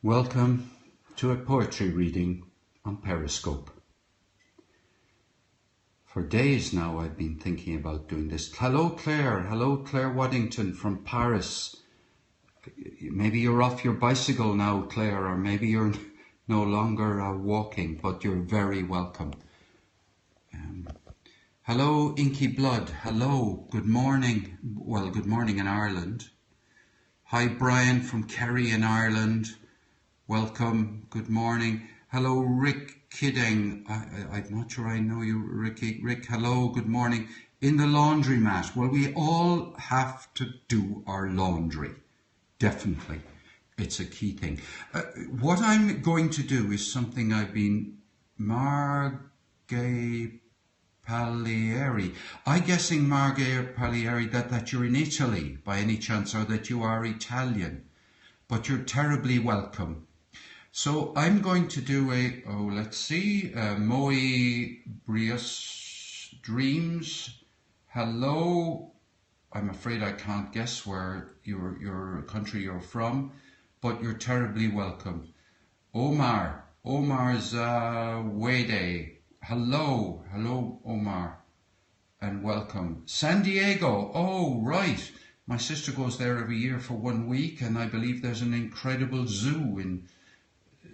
Welcome to a poetry reading on Periscope. For days now I've been thinking about doing this. Hello Claire Waddington from Paris. Maybe you're off your bicycle now, Claire, or maybe you're no longer walking, but you're very welcome. Hello Inky Blood, hello, good morning. Well, good morning in Ireland. Hi Brian from Kerry in Ireland. Welcome, good morning. Hello, Rick Kidding. I'm not sure I know you, Ricky. Rick, hello, good morning. In the laundromat. Well, we all have to do our laundry. Definitely. It's a key thing. What I'm going to do is something I've been... Marghe Palieri. I'm guessing, Marghe Palieri, that you're in Italy by any chance, or that you are Italian. But you're terribly welcome. So I'm going to do Moi Brios Dreams. Hello. I'm afraid I can't guess where your country you're from, but you're terribly welcome. Omar Zawede. Hello, Omar, and welcome. San Diego. Oh, right. My sister goes there every year for 1 week, and I believe there's an incredible zoo in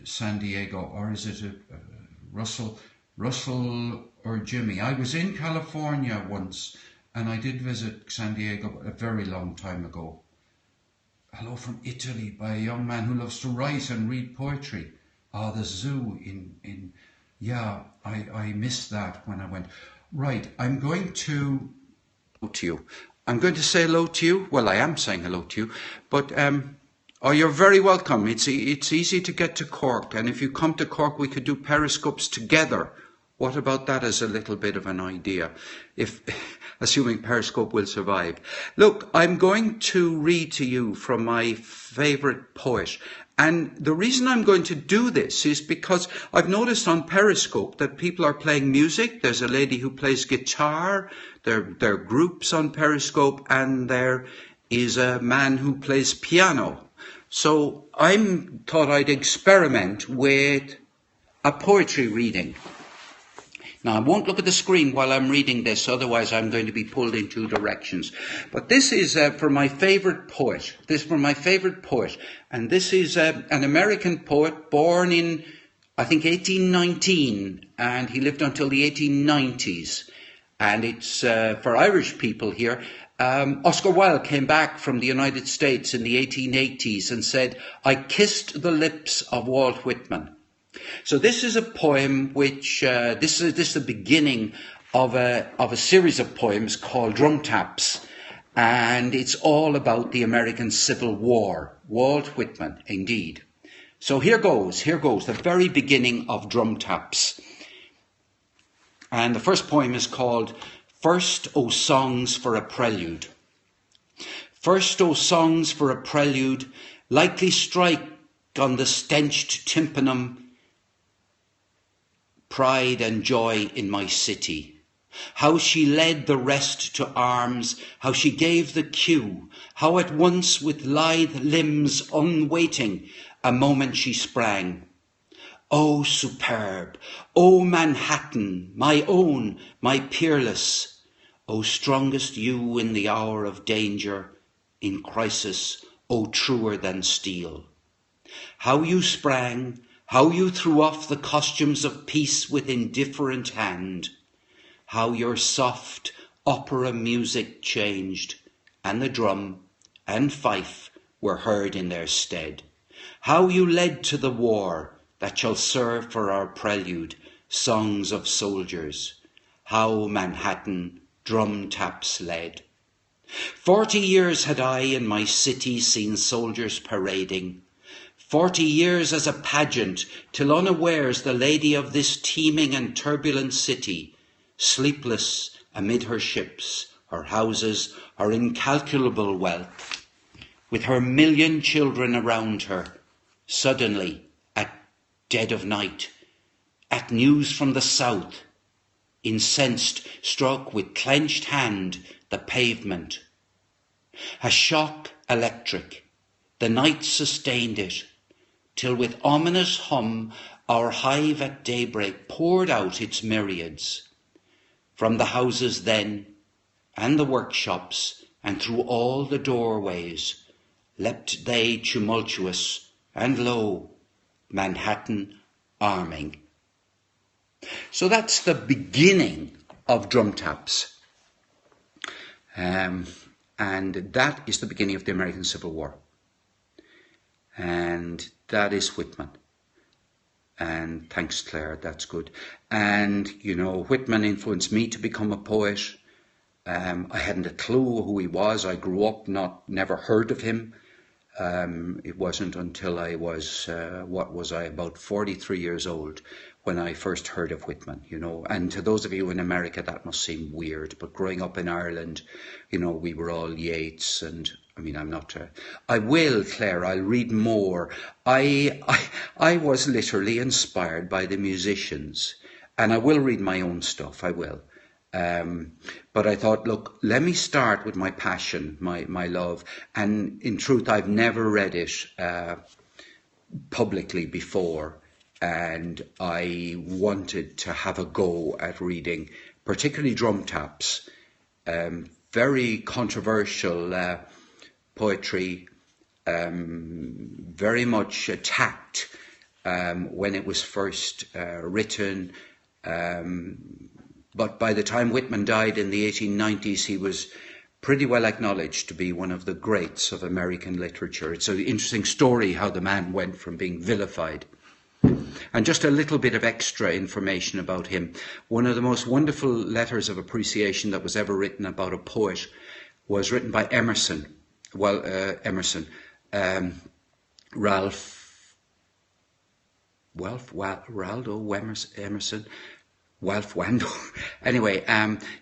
San Diego, or is it Russell or Jimmy? I was in California once, and I did visit San Diego a very long time ago. Hello from Italy by a young man who loves to write and read poetry. The zoo in yeah, I missed that when I went. Right, I'm going to you. I'm going to say hello to you. Well, I am saying hello to you, but you're very welcome. It's easy to get to Cork, and if you come to Cork, we could do Periscopes together. What about that as a little bit of an idea, if assuming Periscope will survive? Look, I'm going to read to you from my favourite poet. And the reason I'm going to do this is because I've noticed on Periscope that people are playing music. There's a lady who plays guitar. There are groups on Periscope, and there is a man who plays piano. So I thought I'd experiment with a poetry reading. Now, I won't look at the screen while I'm reading this, otherwise I'm going to be pulled in two directions. But this is for my favourite poet. And this is an American poet born in, I think, 1819, and he lived until the 1890s. And it's for Irish people here. Oscar Wilde came back from the United States in the 1880s and said, "I kissed the lips of Walt Whitman." So this is a poem which, this is the beginning of a series of poems called Drum Taps. And it's all about the American Civil War. Walt Whitman, indeed. So here goes, the very beginning of Drum Taps. And the first poem is called First, O Songs for a Prelude. First, O songs for a prelude, lightly strike on the stenched tympanum, pride and joy in my city. How she led the rest to arms, how she gave the cue, how at once with lithe limbs unwaiting, a moment she sprang. O superb, O Manhattan, my own, my peerless, O strongest you in the hour of danger, in crisis, O truer than steel. How you sprang, how you threw off the costumes of peace with indifferent hand, how your soft opera music changed, and the drum and fife were heard in their stead. How you led to the war that shall serve for our prelude, songs of soldiers, how Manhattan drum taps led. 40 years had I in my city seen soldiers parading, 40 years as a pageant, till unawares the lady of this teeming and turbulent city, sleepless amid her ships, her houses, her incalculable wealth, with her million children around her, suddenly, at dead of night, at news from the south, incensed, struck with clenched hand the pavement. A shock electric, the night sustained it, till with ominous hum our hive at daybreak poured out its myriads. From the houses then, and the workshops, and through all the doorways, leapt they tumultuous, and lo, Manhattan arming. So that's the beginning of drum taps. And that is the beginning of the American Civil War. And that is Whitman. And thanks, Claire, that's good. And, you know, Whitman influenced me to become a poet. I hadn't a clue who he was. I grew up never heard of him. It wasn't until I was, about 43 years old when I first heard of Whitman, you know. And to those of you in America, that must seem weird. But growing up in Ireland, you know, we were all Yeats and, I mean, I'm not, I will, Claire, I'll read more. I was literally inspired by the musicians, and I will read my own stuff, I will. But I thought, look, let me start with my passion, my love. And in truth, I've never read it publicly before. And I wanted to have a go at reading, particularly drum taps, very controversial poetry, very much attacked when it was first written. But by the time Whitman died in the 1890s, he was pretty well acknowledged to be one of the greats of American literature. It's an interesting story how the man went from being vilified. And just a little bit of extra information about him. One of the most wonderful letters of appreciation that was ever written about a poet was written by Emerson. Well, Ralph Waldo. Anyway,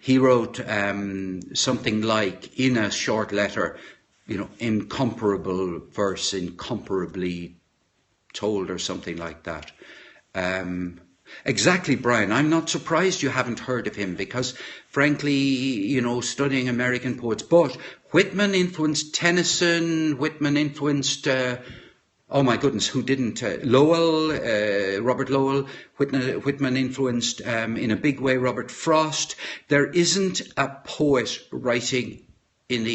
he wrote something like, in a short letter, you know, incomparable verse, incomparably told, or something like that. Exactly, Brian. I'm not surprised you haven't heard of him because, frankly, you know, studying American poets. But Whitman influenced Tennyson. Whitman influenced, oh my goodness, who didn't? Lowell, Robert Lowell. Whitman influenced, in a big way, Robert Frost. There isn't a poet writing in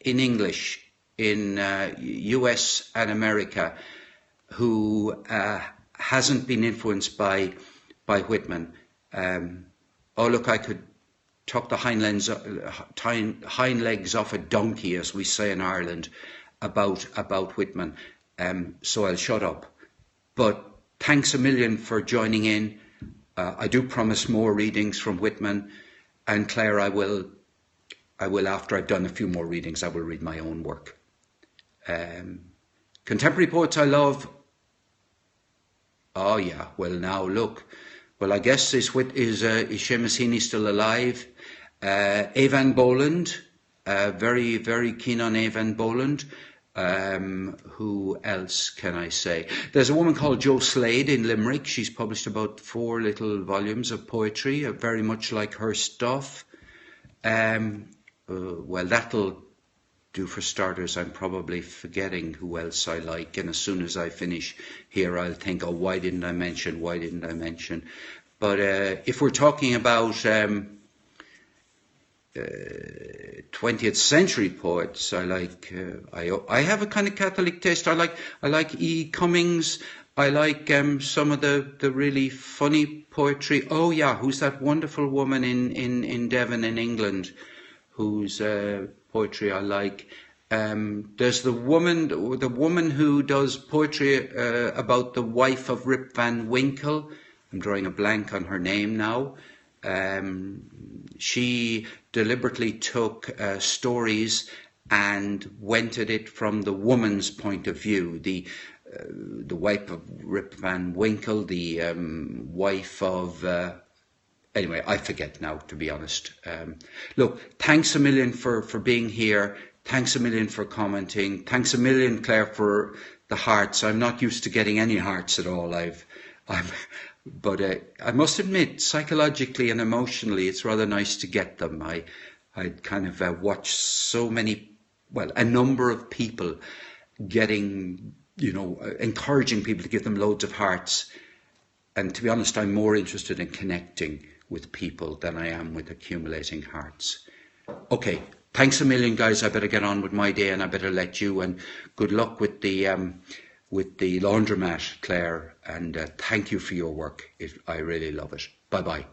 English in US and America who hasn't been influenced by Whitman. Oh, look, I could tuck the hind legs off a donkey, as we say in Ireland, about Whitman. So I'll shut up. But thanks a million for joining in. I do promise more readings from Whitman. And Claire, I will, after I've done a few more readings, I will read my own work. Contemporary poets I love. Oh yeah, well now look. Well, I guess is Seamus Heaney still alive? Evan Boland, very, very keen on Evan Boland. Who else can I say? There's a woman called Jo Slade in Limerick. She's published about 4 little volumes of poetry, very much like her stuff. Well, that'll do for starters. I'm probably forgetting who else I like, and as soon as I finish here I'll think, oh, why didn't I mention? But if we're talking about 20th century poets, I like I have a kind of Catholic taste. I like E. Cummings. I like some of the really funny poetry. Oh yeah, who's that wonderful woman in Devon in England whose poetry I like? There's the woman who does poetry about the wife of Rip Van Winkle. I'm drawing a blank on her name now. She deliberately took stories and went at it from the woman's point of view. The wife of Rip Van Winkle, the wife of... Anyway, I forget now, to be honest. Look, thanks a million for being here. Thanks a million for commenting. Thanks a million, Claire, for the hearts. I'm not used to getting any hearts at all. But I must admit, psychologically and emotionally, it's rather nice to get them. I kind of watched so many, well, a number of people getting encouraging people to give them loads of hearts. And to be honest, I'm more interested in connecting with people than I am with accumulating hearts. Okay, thanks a million, guys. I better get on with my day, and I better let you. And good luck with the laundromat, Claire. And thank you for your work. I really love it. Bye bye.